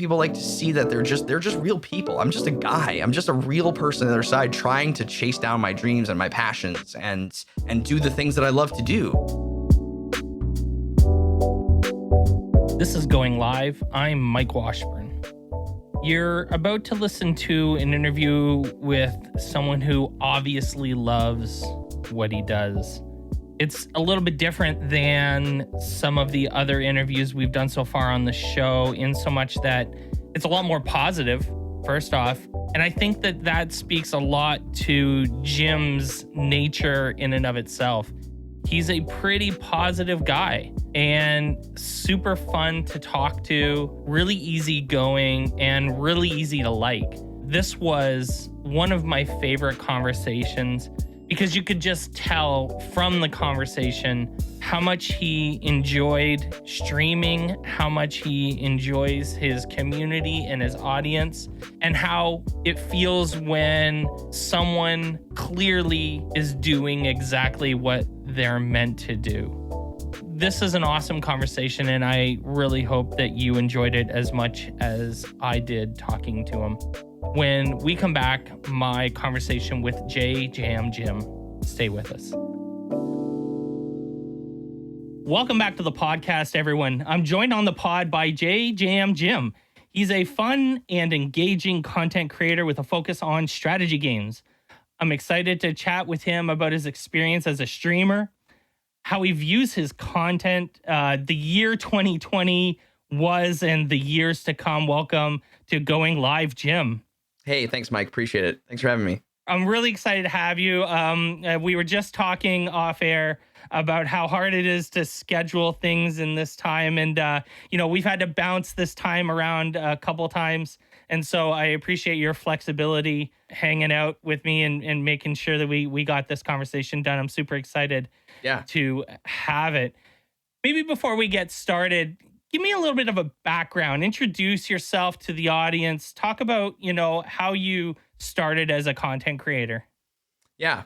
people like to see that they're just real people. I'm just a guy. I'm just a real person on the other side trying to chase down my dreams and my passions and do the things that I love to do. This is Going Live. I'm Mike Washburn. You're about to listen to an interview with someone who obviously loves what he does. It's a little bit different than some of the other interviews we've done so far on the show, in so much that it's a lot more positive, first off. And I think that speaks a lot to Jim's nature in and of itself. He's a pretty positive guy and super fun to talk to, really easygoing and really easy to like. This was one of my favorite conversations because you could just tell from the conversation how much he enjoyed streaming, how much he enjoys his community and his audience, and how it feels when someone clearly is doing exactly what they're meant to do. This is an awesome conversation, and I really hope that you enjoyed it as much as I did talking to him. When we come back, my conversation with JJamJim. Stay with us. Welcome back to the podcast, everyone. I'm joined on the pod by JJamJim. He's a fun and engaging content creator with a focus on strategy games. I'm excited to chat with him about his experience as a streamer, how he views his content, the year 2020 was, and the years to come. Welcome to Going Live, Jim. Hey, thanks, Mike. Appreciate it. Thanks for having me. I'm really excited to have you. We were just talking off air about how hard it is to schedule things in this time. And, we've had to bounce this time around a couple times. And so I appreciate your flexibility hanging out with me and making sure that we got this conversation done. I'm super excited to have it. Maybe before we get started, give me a little bit of a background. Introduce yourself to the audience. Talk about, how you started as a content creator. Yeah.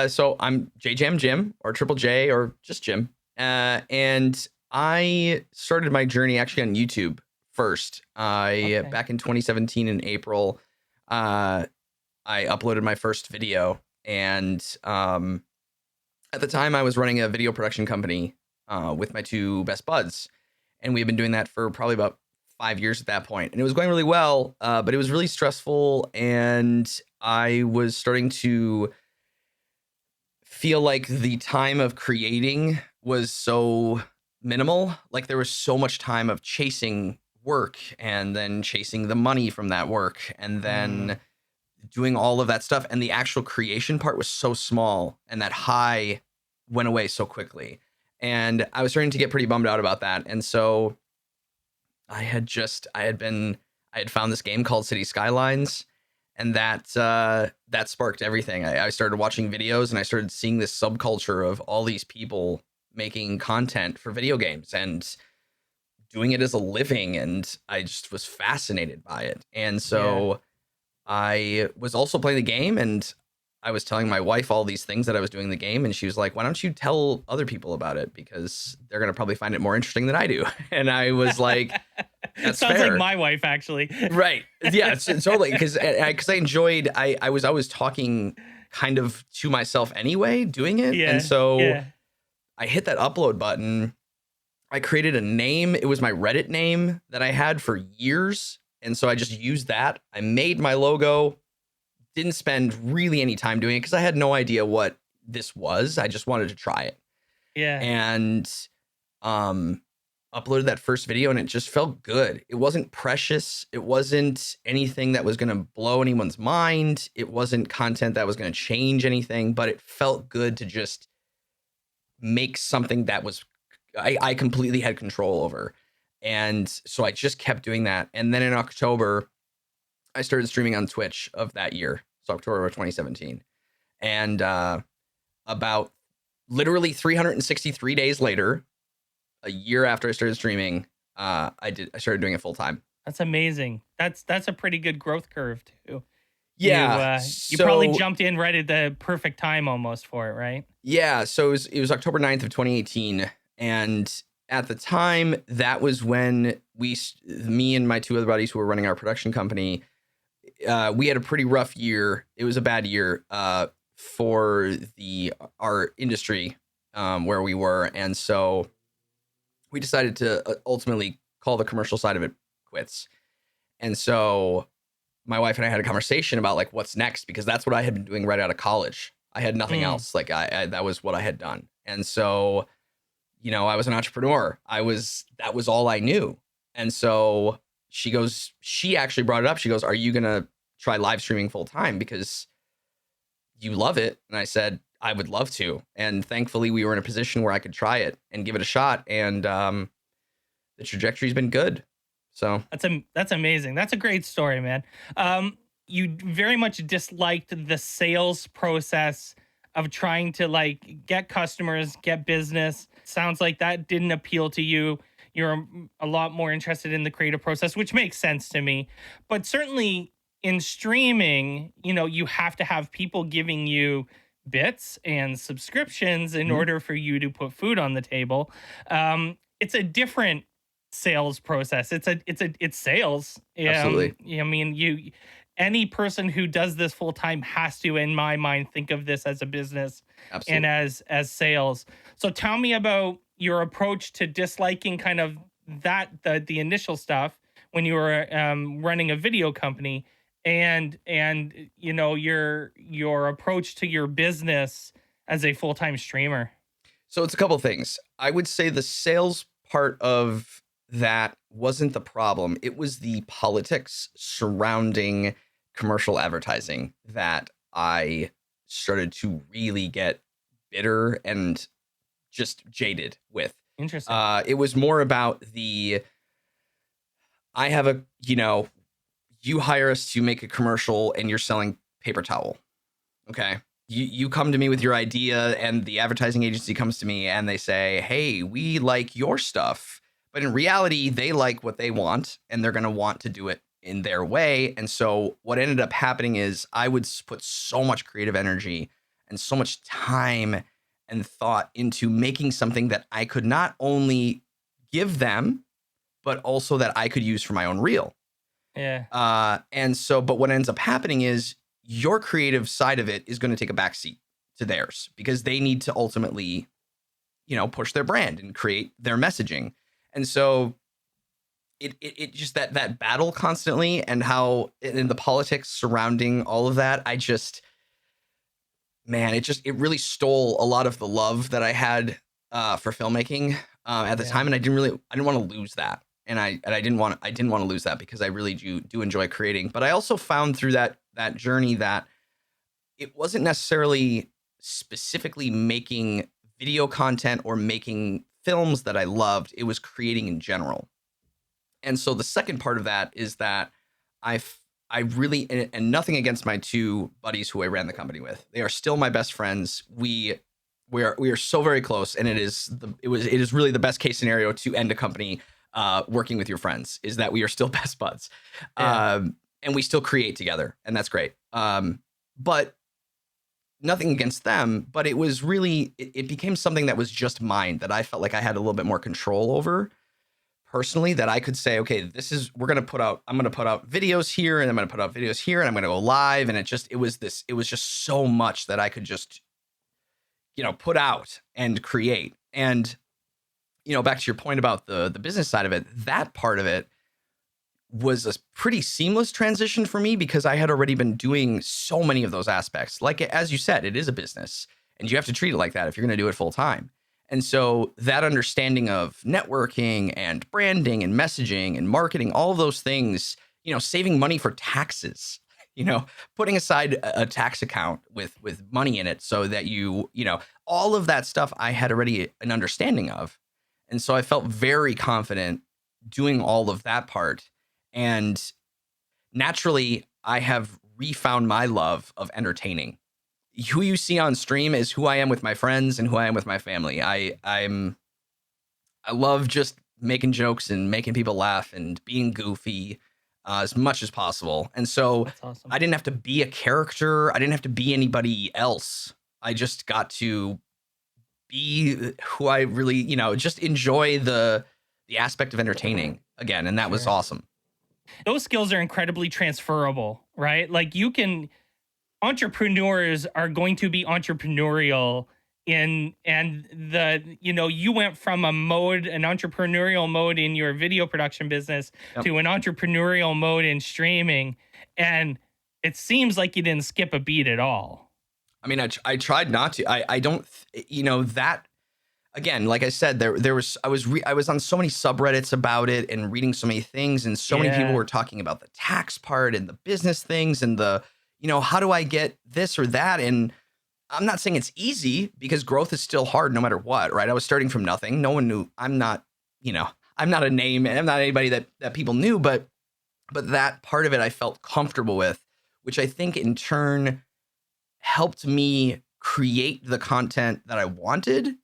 So I'm JJamJim, or Triple J, or just Jim. And I started my journey actually on YouTube first. Back in 2017 in April, I uploaded my first video. And at the time I was running a video production company with my two best buds. And we had been doing that for probably about 5 years at that point. And it was going really well, but it was really stressful. And I was starting to feel like the time of creating was so minimal. Like there was so much time of chasing work and then chasing the money from that work and then doing all of that stuff. And the actual creation part was so small, and that high went away so quickly. And I was starting to get pretty bummed out about that. And so I had found this game called City Skylines, and that sparked everything. I started watching videos, and I started seeing this subculture of all these people making content for video games and doing it as a living. And I just was fascinated by it. And so I was also playing the game, and I was telling my wife all these things that I was doing in the game, and she was like, why don't you tell other people about it? Because they're going to probably find it more interesting than I do. And I was like, that's Sounds fair. like my wife, actually. Right. Yeah, totally. Because I enjoyed, I was always talking kind of to myself anyway, doing it. Yeah, and so I hit that upload button. I created a name. It was my Reddit name that I had for years. And so I just used that. I made my logo. Didn't spend really any time doing it because I had no idea what this was. I just wanted to try it. Yeah. And uploaded that first video, and it just felt good. It wasn't precious. It wasn't anything that was going to blow anyone's mind. It wasn't content that was going to change anything, but it felt good to just make something that was I completely had control over. And so I just kept doing that. And then in October, I started streaming on Twitch of that year. So October of 2017. And about literally 363 days later, a year after I started streaming, I started doing it full time. That's amazing. That's a pretty good growth curve too. Yeah. You probably jumped in right at the perfect time almost for it, right? Yeah. So it was October 9th of 2018. And at the time, that was when me and my two other buddies who were running our production company, we had a pretty rough year. It was a bad year for our industry where we were. And so we decided to ultimately call the commercial side of it quits. And so my wife and I had a conversation about like what's next, because that's what I had been doing right out of college. I had nothing else. Like I that was what I had done. And so, you know, I was an entrepreneur. That was all I knew. And so she actually brought it up. She goes, "Are you going to try live streaming full time because you love it?" And I said, "I would love to." And thankfully we were in a position where I could try it and give it a shot. And the trajectory's been good. So that's amazing. That's a great story, man. You very much disliked the sales process of trying to like get customers, get business. Sounds like that didn't appeal to you. You're a lot more interested in the creative process, which makes sense to me. But certainly in streaming, you know, you have to have people giving you bits and subscriptions in order for you to put food on the table. It's a different sales process. It's sales. Absolutely. I mean, any person who does this full time has to, in my mind, think of this as a business. Absolutely. And as sales. So tell me about your approach to disliking kind of the initial stuff when you were running a video company, and you know your approach to your business as a full-time streamer. So it's a couple of things. I would say the sales part of that wasn't the problem. It was the politics surrounding commercial advertising that I started to really get bitter and just jaded with. Interesting. It was more about you hire us to make a commercial and you're selling paper towel. Okay. You come to me with your idea and the advertising agency comes to me and they say, "Hey, we like your stuff." But in reality, they like what they want and they're going to want to do it in their way. And so what ended up happening is I would put so much creative energy and so much time and thought into making something that I could not only give them, but also that I could use for my own reel. Yeah. And so, but what ends up happening is your creative side of it is going to take a backseat to theirs because they need to ultimately, you know, push their brand and create their messaging. And so it just that battle constantly and how in the politics surrounding all of that, it really stole a lot of the love that I had for filmmaking at the time. And I didn't want to lose that. And I didn't want to lose that because I really do enjoy creating. But I also found through that journey that it wasn't necessarily specifically making video content or making films that I loved. It was creating in general. And so the second part of that is that I really, and nothing against my two buddies who I ran the company with, they are still my best friends. We are so very close, and it is really the best case scenario to end a company working with your friends is that we are still best buds. Yeah. And we still create together, and that's great. But nothing against them, but it was really, it became something that was just mine that I felt like I had a little bit more control over personally, that I could say, okay, I'm going to put out videos here and I'm going to put out videos here and I'm going to go live. And it was just so much that I could just, you know, put out and create. And, you know, back to your point about the business side of it, that part of it was a pretty seamless transition for me because I had already been doing so many of those aspects. Like, as you said, it is a business and you have to treat it like that if you're going to do it full time. And so that understanding of networking and branding and messaging and marketing, all of those things, you know, saving money for taxes, you know, putting aside a tax account with money in it so that you know, all of that stuff I had already an understanding of. And so I felt very confident doing all of that part. And naturally, I have refound my love of entertaining. Who you see on stream is who I am with my friends and who I am with my family. I love just making jokes and making people laugh and being goofy as much as possible. And so awesome. I didn't have to be a character. I didn't have to be anybody else. I just got to be who I really, you know, just enjoy the aspect of entertaining. again, and that was Sure. awesome. Those skills are incredibly transferable, right? Like entrepreneurs are going to be entrepreneurial you went from an entrepreneurial mode in your video production business Yep. to an entrepreneurial mode in streaming, and it seems like you didn't skip a beat at all. I mean, I tried not to. I don't, that again, like I said, there was I was on so many subreddits about it and reading so many things, and so many people Yeah. were talking about the tax part and the business things and how do I get this or that? And I'm not saying it's easy, because growth is still hard no matter what, right? I was starting from nothing. No one knew. I'm not a name, and I'm not anybody that people knew, but that part of it I felt comfortable with, which I think in turn helped me create the content that I wanted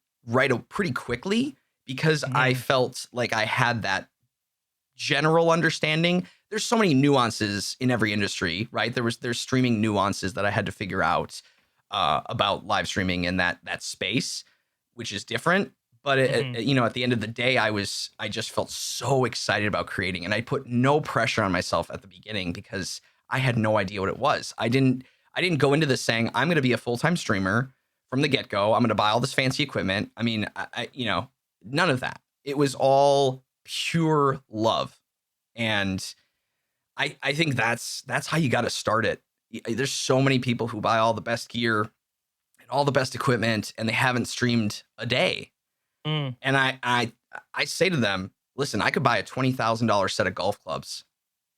pretty quickly, because I felt like I had that general understanding. There's so many nuances in every industry, right? There's streaming nuances that I had to figure out about live streaming in that space, which is different. But at the end of the day, I just felt so excited about creating, and I put no pressure on myself at the beginning because I had no idea what it was. I didn't go into this saying I'm going to be a full-time streamer from the get-go. I'm going to buy all this fancy equipment. I mean, none of that. It was all pure love, and I think that's how you got to start it. There's so many people who buy all the best gear and all the best equipment, and they haven't streamed a day. And I say to them, listen, I could buy a $20,000 set of golf clubs,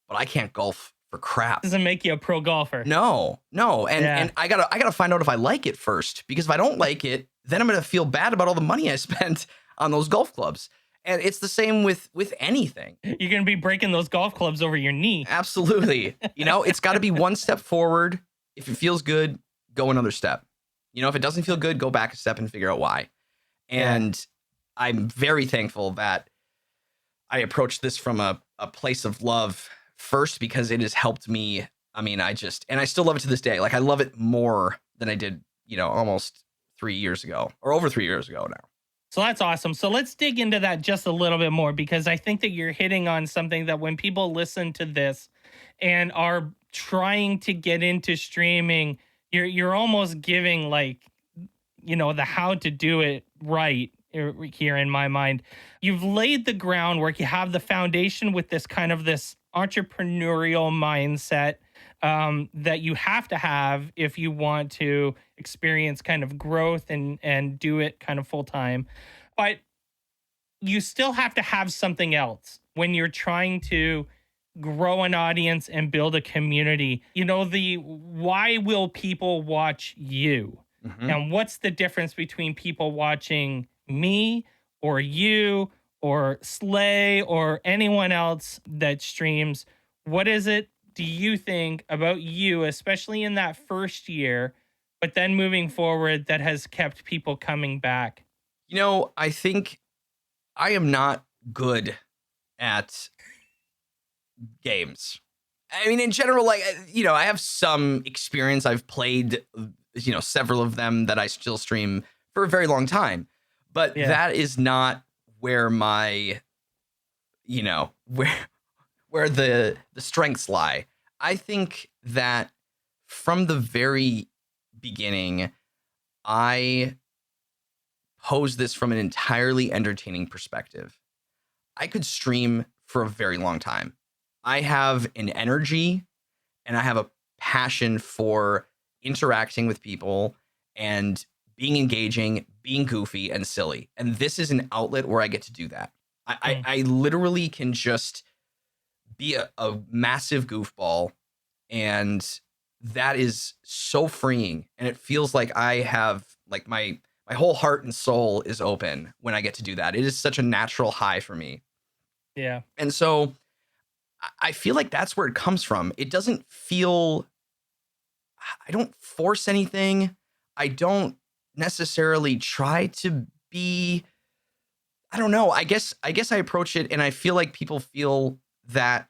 but I can't golf for crap. Doesn't make you a pro golfer. No. And I gotta find out if I like it first, because if I don't like it, then I'm gonna feel bad about all the money I spent on those golf clubs. And it's the same with anything. You're going to be breaking those golf clubs over your knee. Absolutely. It's got to be one step forward. If it feels good, go another step. If it doesn't feel good, go back a step and figure out why. And I'm very thankful that I approached this from a place of love first, because it has helped me. I mean, I still love it to this day. Like, I love it more than I did, almost 3 years ago, or over 3 years ago now. So that's awesome. So let's dig into that just a little bit more, because I think that you're hitting on something that when people listen to this and are trying to get into streaming, you're almost giving the how to do it right here in my mind. You've laid the groundwork. You have the foundation with this entrepreneurial mindset that you have to have if you want to experience kind of growth and do it kind of full time. But you still have to have something else when you're trying to grow an audience and build a community. Why will people watch you? And what's the difference between people watching me or you or Slay or anyone else that streams? What is it, do you think, about you, especially in that first year, but then moving forward, that has kept people coming back? I think I am not good at games. I mean, in general, I have some experience. I've played, several of them that I still stream for a very long time, but that is not where my, where the strengths lie. I think that from the very beginning, I pose this from an entirely entertaining perspective. I could stream for a very long time. I have an energy and I have a passion for interacting with people and being engaging, being goofy and silly. And this is an outlet where I get to do that. I literally can just be a massive goofball, and that is so freeing. And it feels like I have my whole heart and soul is open when I get to do that. It is such a natural high for me. Yeah. And so I feel like that's where it comes from. It doesn't feel, I don't force anything. I don't necessarily try to be, I don't know. I guess I approach it and I feel like people feel that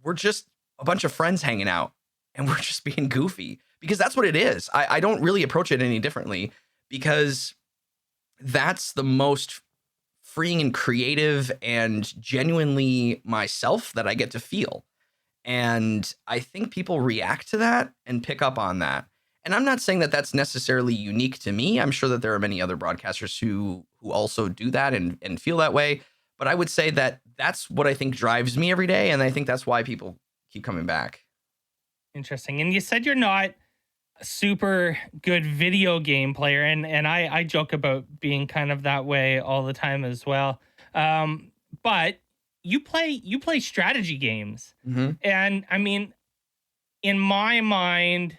we're just a bunch of friends hanging out and we're just being goofy, because that's what it is. I don't really approach it any differently, because that's the most freeing and creative and genuinely myself that I get to feel. And I think people react to that and pick up on that. And I'm not saying that that's necessarily unique to me. I'm sure that there are many other broadcasters who also do that and feel that way. But I would say that that's what I think drives me every day. And I think that's why people keep coming back. Interesting. And you said you're not a super good video game player. And I joke about being kind of that way all the time as well. But you play strategy games. Mm-hmm. And I mean, in my mind,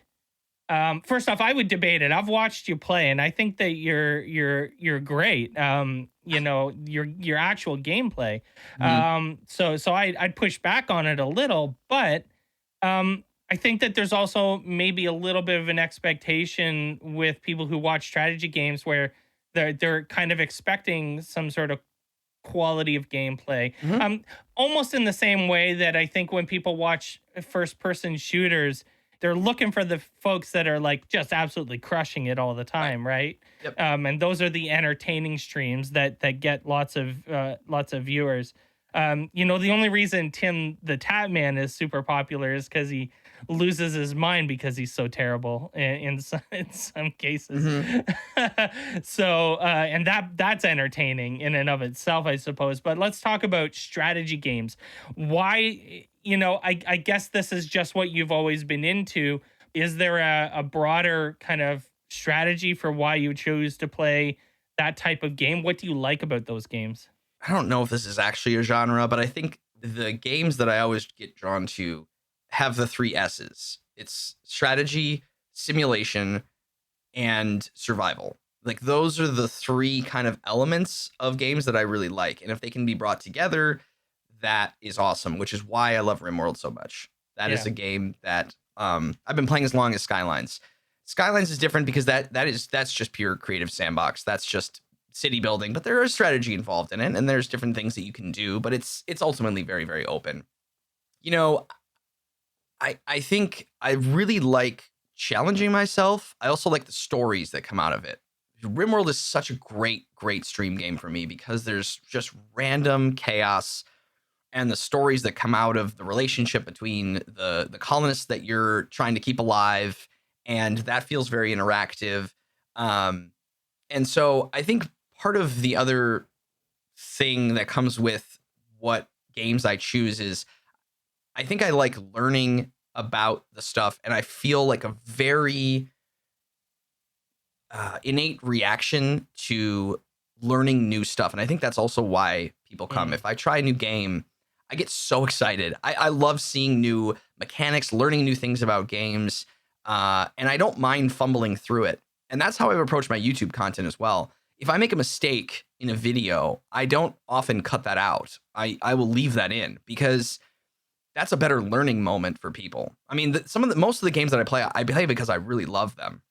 first off, I would debate it. I've watched you play, and I think that you're great. You know, your actual gameplay. Mm-hmm. So I'd push back on it a little, but I think that there's also maybe a little bit of an expectation with people who watch strategy games where they're kind of expecting some sort of quality of gameplay. Mm-hmm. Almost in the same way that I think when people watch first person shooters, they're looking for the folks that are like just absolutely crushing it all the time, right? Yep. And those are the entertaining streams that get lots of viewers. You know, the only reason Tim the Tap Man is super popular is because he loses his mind because he's so terrible in some cases. Mm-hmm. So and that's entertaining in and of itself, I suppose. But let's talk about strategy games. Why, you know, I guess this is just what you've always been into. Is there a broader kind of strategy for why you choose to play that type of game? What do you like about those games? I don't know if this is actually a genre, but I think the games that I always get drawn to have the three S's. It's strategy, simulation, and survival. Like those are the three kind of elements of games that I really like. And if they can be brought together, that is awesome, which is why I love RimWorld so much. That is a game that I've been playing as long as Skylines. Skylines is different because that's just pure creative sandbox. That's just city building, but there is strategy involved in it, and there's different things that you can do, but it's ultimately very, very open. You know, I think I really like challenging myself. I also like the stories that come out of it. RimWorld is such a great stream game for me because there's just random chaos and the stories that come out of the relationship between the colonists that you're trying to keep alive, and that feels very interactive. And so I think part of the other thing that comes with what games I choose is I think I like learning about the stuff, and I feel like a very innate reaction to learning new stuff. And I think that's also why people come. If I try a new game, I get so excited. I love seeing new mechanics, learning new things about games, and I don't mind fumbling through it. And that's how I've approached my YouTube content as well. If I make a mistake in a video, I don't often cut that out. I will leave that in because that's a better learning moment for people. I mean, most of the games that I play because I really love them,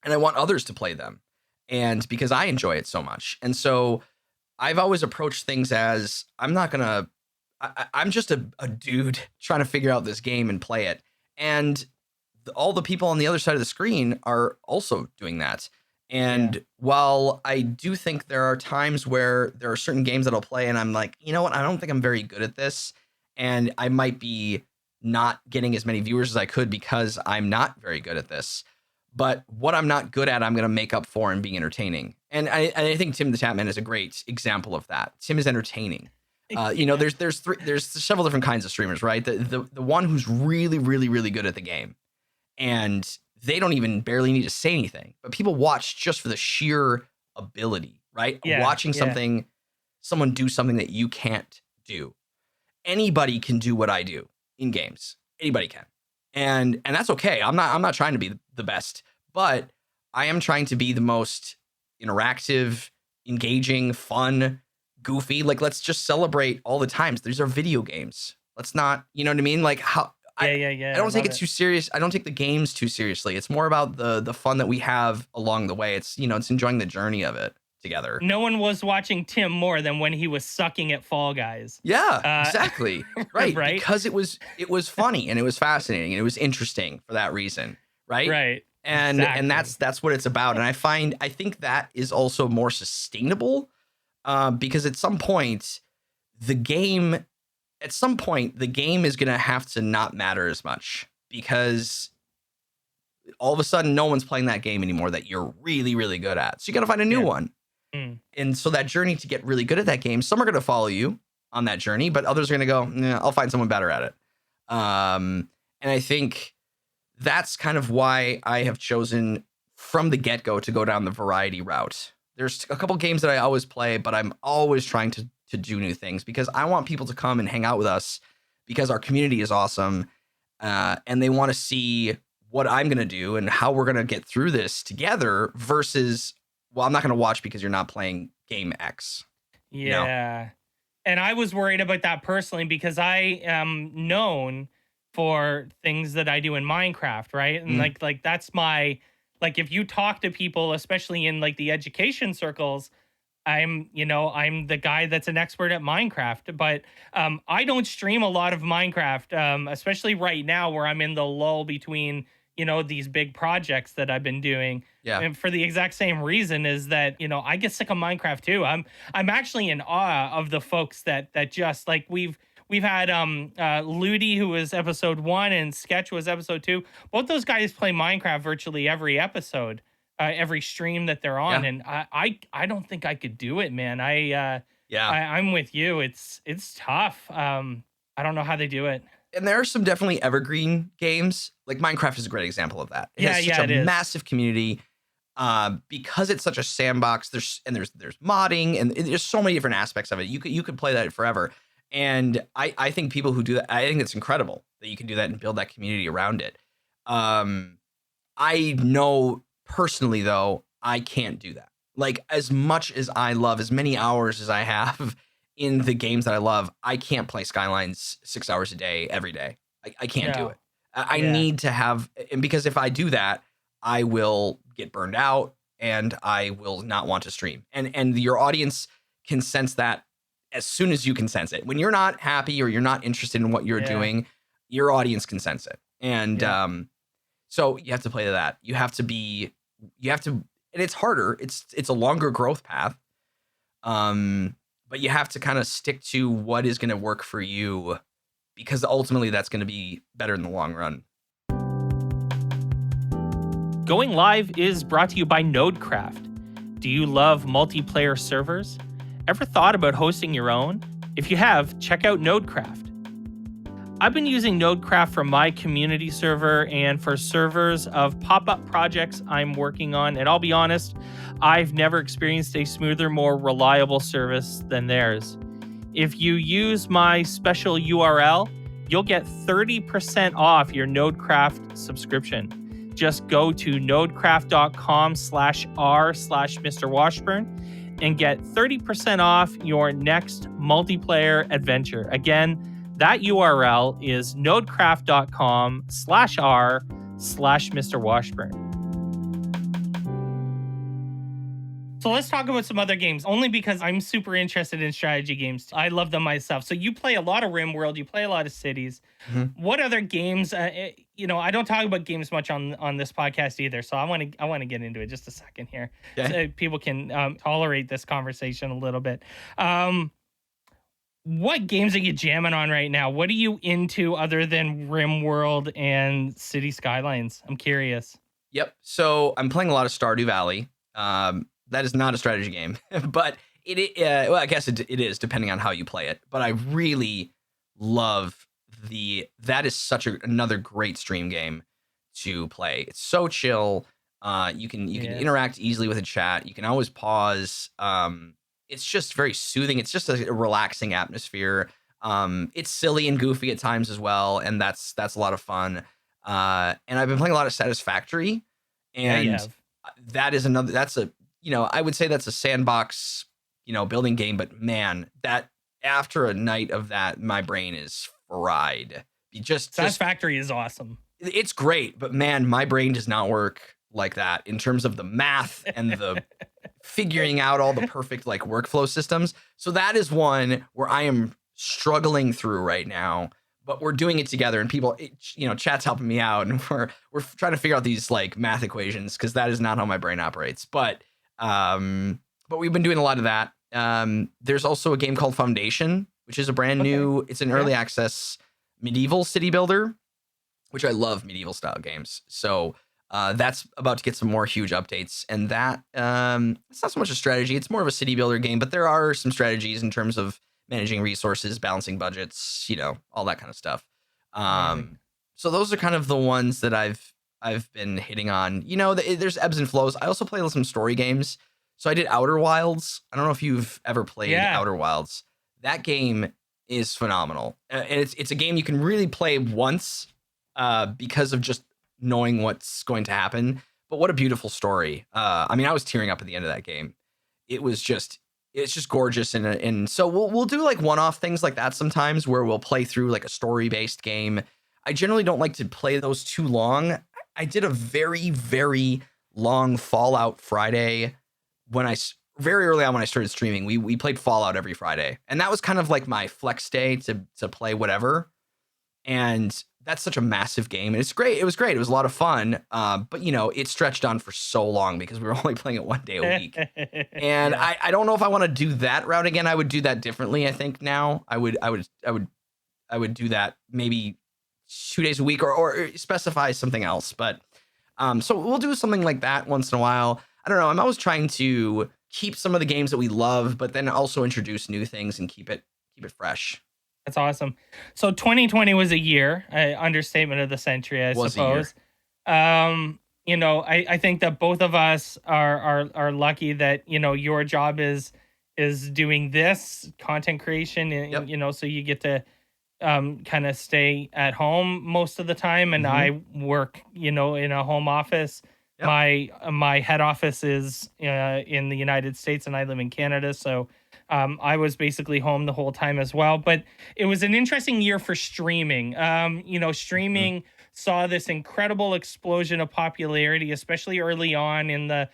and I want others to play them, and because I enjoy it so much. And so I've always approached things as I'm just a dude trying to figure out this game and play it, and all the people on the other side of the screen are also doing that. And while I do think there are times where there are certain games that I'll play and I'm like, you know what, I don't think I'm very good at this, and I might be not getting as many viewers as I could because I'm not very good at this. But what I'm not good at, I'm going to make up for and being entertaining. And I think Tim the Tapman is a great example of that. Tim is entertaining. You know, there's several different kinds of streamers, right? The one who's really, really, really good at the game, and they don't even barely need to say anything, but people watch just for the sheer ability, right? Watching someone do something that you can't do. Anybody can do what I do in games. Anybody can. And that's okay. I'm not trying to be the best, but I am trying to be the most interactive, engaging, fun, goofy. Like, let's just celebrate all the times. These are video games. Let's not, you know what I mean? Like I don't take it too serious. I don't take the games too seriously. It's more about the fun that we have along the way. It's, you know, it's enjoying the journey of it together. No one was watching Tim more than when he was sucking at Fall Guys. Yeah, exactly. Right. Right. Because it was funny and it was fascinating and it was interesting for that reason. Right. Right. And exactly. and that's what it's about. And I think that is also more sustainable because at some point the game is going to have to not matter as much, because all of a sudden no one's playing that game anymore that you're really, really good at. So you got to find a new one. And so that journey to get really good at that game, some are going to follow you on that journey, but others are going to go, nah, I'll find someone better at it. And I think that's kind of why I have chosen from the get-go to go down the variety route. There's a couple games that I always play, but I'm always trying to do new things, because I want people to come and hang out with us, because our community is awesome. And they want to see what I'm going to do and how we're going to get through this together, versus, well, I'm not going to watch because you're not playing game X. Yeah. You know? And I was worried about that personally, because I am known for things that I do in Minecraft, right? And like that's my, like, if you talk to people, especially in like the education circles, I'm the guy that's an expert at Minecraft, but I don't stream a lot of Minecraft, especially right now where I'm in the lull between, these big projects that I've been doing. Yeah. And for the exact same reason is that, I get sick of Minecraft too. I'm actually in awe of the folks that just, like, we've had Ludi, who was episode 1, and Sketch was episode 2. Both those guys play Minecraft virtually every episode, every stream that they're on. Yeah. And I don't think I could do it, man. I'm with you. It's tough. I don't know how they do it. And there are some definitely evergreen games. Like Minecraft is a great example of that. It has such a massive community, because it's such a sandbox. There's modding, and there's so many different aspects of it. You could play that forever. And I think people who do that, I think it's incredible that you can do that and build that community around it. I know personally, though, I can't do that. Like, as much as I love, as many hours as I have in the games that I love, I can't play Skylines 6 hours a day, every day. I can't do it. I need to have, and because if I do that, I will get burned out and I will not want to stream. And your audience can sense that as soon as you can sense it. When you're not happy or you're not interested in what you're doing, your audience can sense it. And so you have to play to that. And it's harder. It's a longer growth path. But you have to kind of stick to what is going to work for you, because ultimately that's going to be better in the long run. Going Live is brought to you by Nodecraft. Do you love multiplayer servers? Ever thought about hosting your own? If you have, check out Nodecraft. I've been using Nodecraft for my community server and for servers of pop-up projects I'm working on, and I'll be honest, I've never experienced a smoother, more reliable service than theirs. If you use my special URL, you'll get 30% off your Nodecraft subscription. Just go to nodecraft.com/r/Mr. Washburn and get 30% off your next multiplayer adventure. Again, that URL is nodecraft.com/r/Mr. Washburn. So let's talk about some other games, only because I'm super interested in strategy games. I love them myself. So you play a lot of RimWorld, you play a lot of Cities. Mm-hmm. What other games? I don't talk about games much on this podcast either. So I want to get into it just a second here, so people can tolerate this conversation a little bit. What games are you jamming on right now? What are you into other than RimWorld and City Skylines? I'm curious. Yep. So I'm playing a lot of Stardew Valley. That is not a strategy game, but well, I guess it is, depending on how you play it. But I really love that is such another great stream game to play. It's so chill. You can interact easily with the chat. You can always pause. It's just very soothing. It's just a relaxing atmosphere. It's silly and goofy at times as well, and that's a lot of fun. And I've been playing a lot of Satisfactory, and that is I would say that's a sandbox, building game. But man, that after a night of that, my brain is fried. Satisfactory is awesome. It's great, but man, my brain does not work like that in terms of the math and the figuring out all the perfect workflow systems. So that is one where I am struggling through right now, but we're doing it together, and people, chat's helping me out, and we're trying to figure out these math equations, because that is not how my brain operates. But we've been doing a lot of that. There's also a game called Foundation, which is a brand new, it's an early access medieval city builder, which I love medieval style games. So that's about to get some more huge updates. And that it's not so much a strategy, it's more of a city builder game, but there are some strategies in terms of managing resources, balancing budgets, all that kind of stuff. So those are kind of the ones that I've been hitting on. There's ebbs and flows. I also play some story games. So I did Outer Wilds. I don't know if you've ever played Outer Wilds. That game is phenomenal. And it's a game you can really play once because of just knowing what's going to happen. But what a beautiful story. I was tearing up at the end of that game. It's just gorgeous. And so we'll do like one-off things like that sometimes where we'll play through like a story-based game. I generally don't like to play those too long. I did a very, very long Fallout Friday very early on when I started streaming. We played Fallout every Friday, and that was kind of like my flex day to play whatever. And that's such a massive game, and it's great. It was great. It was a lot of fun. But it stretched on for so long because we were only playing it one day a week. And I don't know if I want to do that route again. I would do that differently. I think now I would do that maybe 2 days a week or specify something else. But so we'll do something like that once in a while. I don't know. I'm always trying to keep some of the games that we love, but then also introduce new things and keep it fresh. That's awesome. So 2020 was a year, understatement of the century, I suppose. I think that both of us are lucky that, your job is doing this content creation, and, so you get to kind of stay at home most of the time. And I work, in a home office. My head office is in the United States, and I live in Canada. So I was basically home the whole time as well. But it was an interesting year for streaming. Streaming saw this incredible explosion of popularity, especially early on in the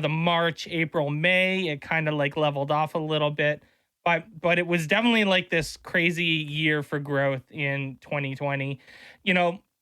March, April, May. It kind of like leveled off a little bit. But it was definitely like this crazy year for growth in 2020.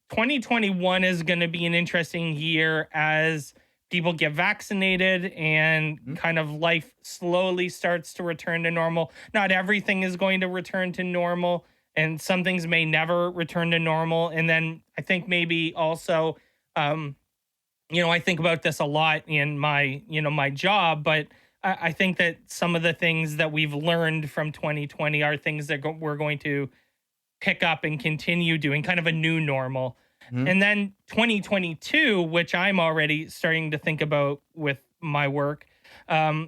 2021 is going to be an interesting year as people get vaccinated and kind of life slowly starts to return to normal. Not everything is going to return to normal, and some things may never return to normal. And then I think maybe also, I think about this a lot in my job, but I think that some of the things that we've learned from 2020 are things that we're going to pick up and continue doing, kind of a new normal. And then 2022, which I'm already starting to think about with my work,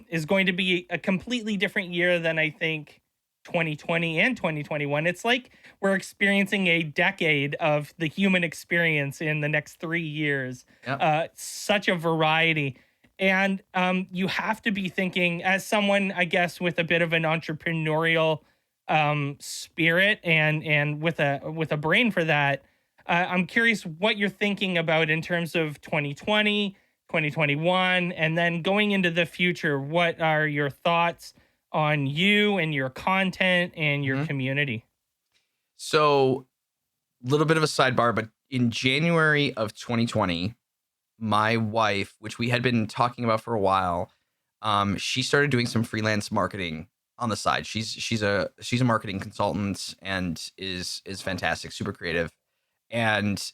is going to be a completely different year than I think 2020 and 2021. It's like we're experiencing a decade of the human experience in the next 3 years. Such a variety. And you have to be thinking, as someone, I guess, with a bit of an entrepreneurial spirit and with a brain for that, I'm curious what you're thinking about in terms of 2020, 2021, and then going into the future. What are your thoughts on you and your content and your community? So, a little bit of a sidebar, but in January of 2020, my wife, which we had been talking about for a while, she started doing some freelance marketing on the side. She's a marketing consultant and is fantastic, super creative. And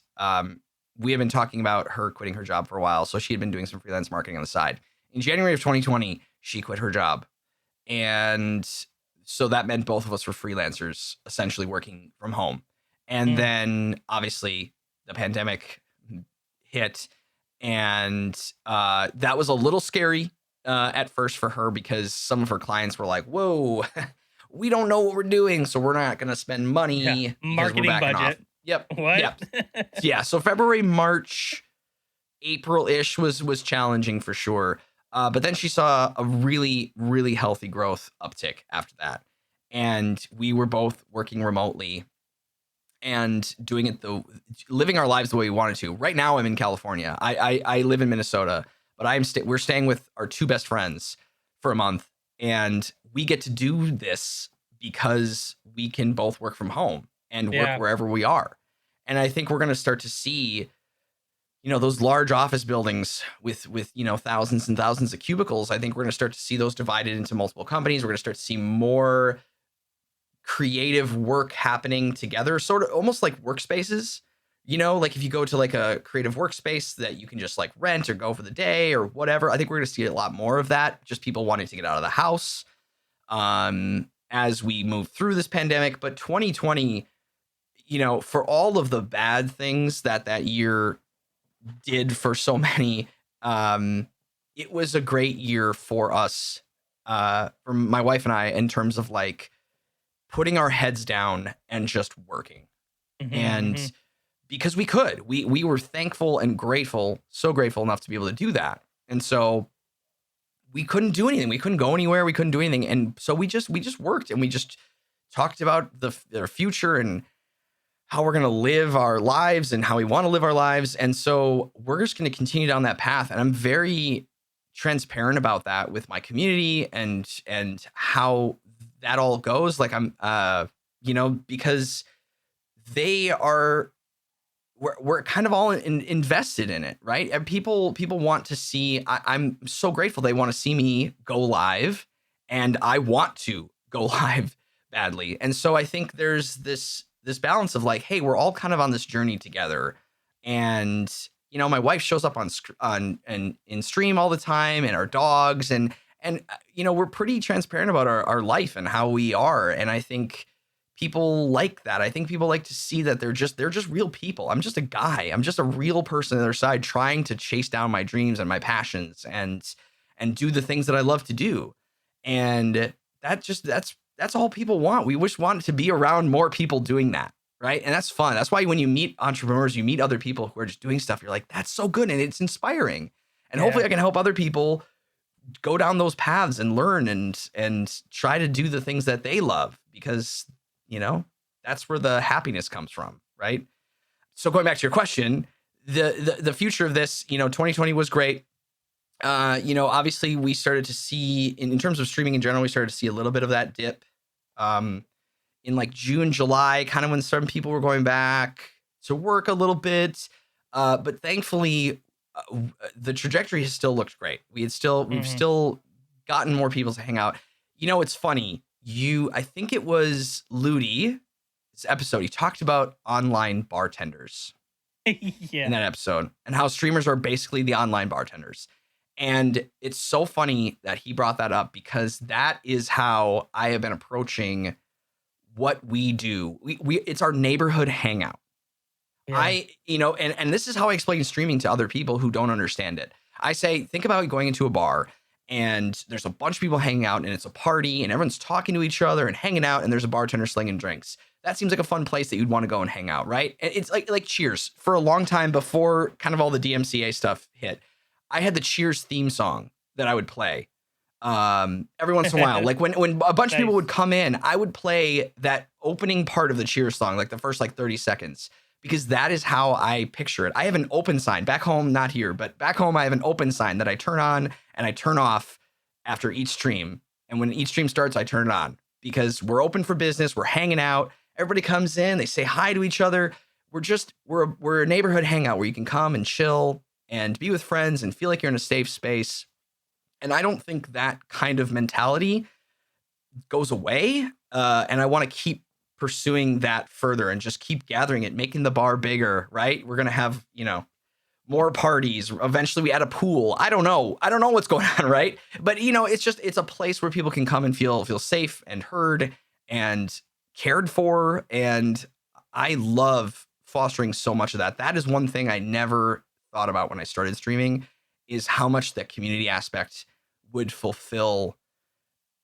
we have been talking about her quitting her job for a while. So she had been doing some freelance marketing on the side. In January of 2020, she quit her job. And so that meant both of us were freelancers, essentially working from home. And then obviously the pandemic hit. And that was a little scary at first for her because some of her clients were like, whoa, we don't know what we're doing. So we're not going to spend money. Marketing budget. Off. Yep. What? Yep. Yeah. So February, March, April-ish was challenging for sure. But then she saw a really, really healthy growth uptick after that. And we were both working remotely and doing it living our lives the way we wanted to. Right now I'm in California. I live in Minnesota, but we're staying with our two best friends for a month, and we get to do this because we can both work from home and work wherever we are. And I think we're going to start to see, those large office buildings with thousands and thousands of cubicles. I think we're going to start to see those divided into multiple companies. We're going to start to see more creative work happening together, sort of almost like workspaces. Like if you go to like a creative workspace that you can just like rent or go for the day or whatever. I think we're going to see a lot more of that, just people wanting to get out of the house as we move through this pandemic. But 2020, for all of the bad things that year did for so many, it was a great year for us, for my wife and I, in terms of like putting our heads down and just working. And because we were thankful and grateful, so grateful enough to be able to do that. And so we couldn't do anything. We couldn't go anywhere. We couldn't do anything. And so we just worked, and we just talked about their future and how we're going to live our lives and how we want to live our lives. And so we're just going to continue down that path. And I'm very transparent about that with my community and how that all goes. Like I'm, because we're kind of all invested in it, right? And people want to see, I'm so grateful they want to see me go live, and I want to go live badly. And so I think there's this balance of like, hey, we're all kind of on this journey together. And, my wife shows up in stream all the time, and our dogs, and we're pretty transparent about our life and how we are. And I think people like that. I think people like to see that they're just real people. I'm just a guy. I'm just a real person on the other side trying to chase down my dreams and my passions and do the things that I love to do. And that's all people want. We want to be around more people doing that, right? And that's fun. That's why when you meet entrepreneurs, you meet other people who are just doing stuff, you're like, that's so good, and it's inspiring. And hopefully I can help other people go down those paths and learn and try to do the things that they love, because that's where the happiness comes from, right? So going back to your question, the future of this, 2020 was great. Obviously we started to see in terms of streaming in general, we started to see a little bit of that dip in like June, July, kind of when some people were going back to work a little bit. But thankfully the trajectory has still looked great. We've still gotten more people to hang out. It's funny. I think it was Ludi, this episode, he talked about online bartenders in that episode, and how streamers are basically the online bartenders. And it's so funny that he brought that up, because that is how I have been approaching what we do. It's our neighborhood hangout. Yeah. And this is how I explain streaming to other people who don't understand it. I say, think about going into a bar, and there's a bunch of people hanging out, and it's a party, and everyone's talking to each other and hanging out, and there's a bartender slinging drinks. That seems like a fun place that you'd want to go and hang out, right? And it's like Cheers. For a long time, before kind of all the DMCA stuff hit, I had the Cheers theme song that I would play every once in a while. Like when a bunch of people would come in, I would play that opening part of the Cheers song, like the first 30 seconds, because that is how I picture it. I have an open sign back home, not here, but back home, I have an open sign that I turn on and I turn off after each stream. And when each stream starts, I turn it on, because we're open for business. We're hanging out. Everybody comes in, they say hi to each other. We're a neighborhood hangout where you can come and chill and be with friends and feel like you're in a safe space. And I don't think that kind of mentality goes away. And I want to keep pursuing that further and just keep gathering it, making the bar bigger, right? We're going to have, more parties. Eventually we add a pool. I don't know what's going on, right? But, it's a place where people can come and feel safe and heard and cared for. And I love fostering so much of that. That is one thing I never thought about when I started streaming, is how much that community aspect would fulfill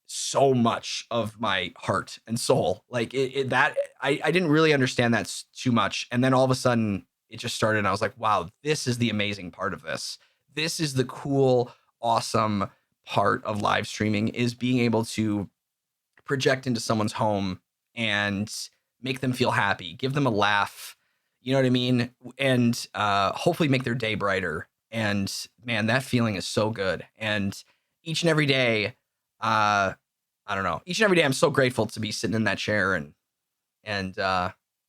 so much of my heart and soul. Like I didn't really understand that too much. And then all of a sudden it just started, and I was like, wow, this is the amazing part of this. This is the cool, awesome part of live streaming, is being able to project into someone's home and make them feel happy, give them a laugh, you know what I mean? And hopefully make their day brighter. And man, that feeling is so good. And each and every day, I don't know, each and every day I'm so grateful to be sitting in that chair and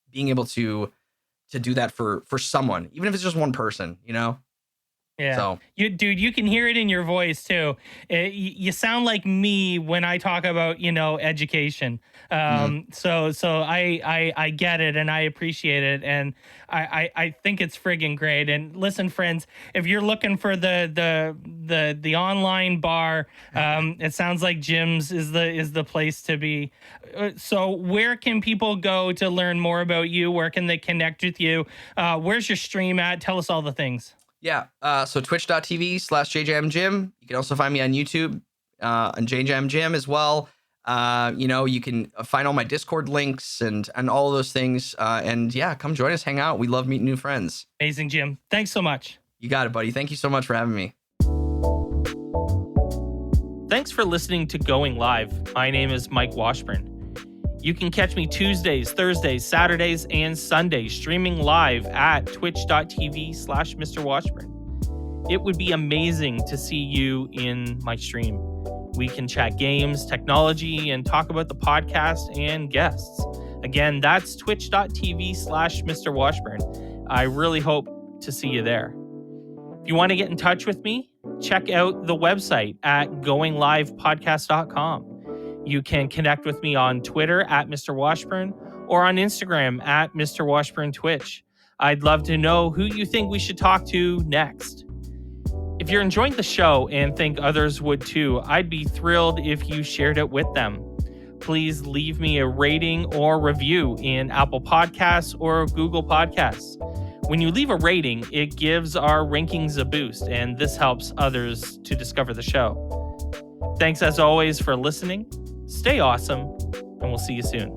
being able to to do that for someone, even if it's just one person, you know? Yeah. So You can hear it in your voice too. You sound like me when I talk about, education. So I get it and I appreciate it. And I think it's friggin' great. And listen, friends, if you're looking for the online bar, it sounds like Jim's is the place to be. So where can people go to learn more about you? Where can they connect with you? Where's your stream at? Tell us all the things. Yeah. So twitch.tv/JJamJim. You can also find me on YouTube, on JJamJim as well. You can find all my Discord links and all of those things. And yeah, come join us, hang out. We love meeting new friends. Amazing, Jim. Thanks so much. You got it, buddy. Thank you so much for having me. Thanks for listening to Going Live. My name is Mike Washburn. You can catch me Tuesdays, Thursdays, Saturdays, and Sundays streaming live at twitch.tv/Mr. Washburn. It would be amazing to see you in my stream. We can chat games, technology, and talk about the podcast and guests. Again, that's twitch.tv/Mr. Washburn. I really hope to see you there. If you want to get in touch with me, check out the website at goinglivepodcast.com. You can connect with me on Twitter at Mr. Washburn or on Instagram at Mr. Washburn Twitch. I'd love to know who you think we should talk to next. If you're enjoying the show and think others would too, I'd be thrilled if you shared it with them. Please leave me a rating or review in Apple Podcasts or Google Podcasts. When you leave a rating, it gives our rankings a boost, and this helps others to discover the show. Thanks as always for listening. Stay awesome, and we'll see you soon.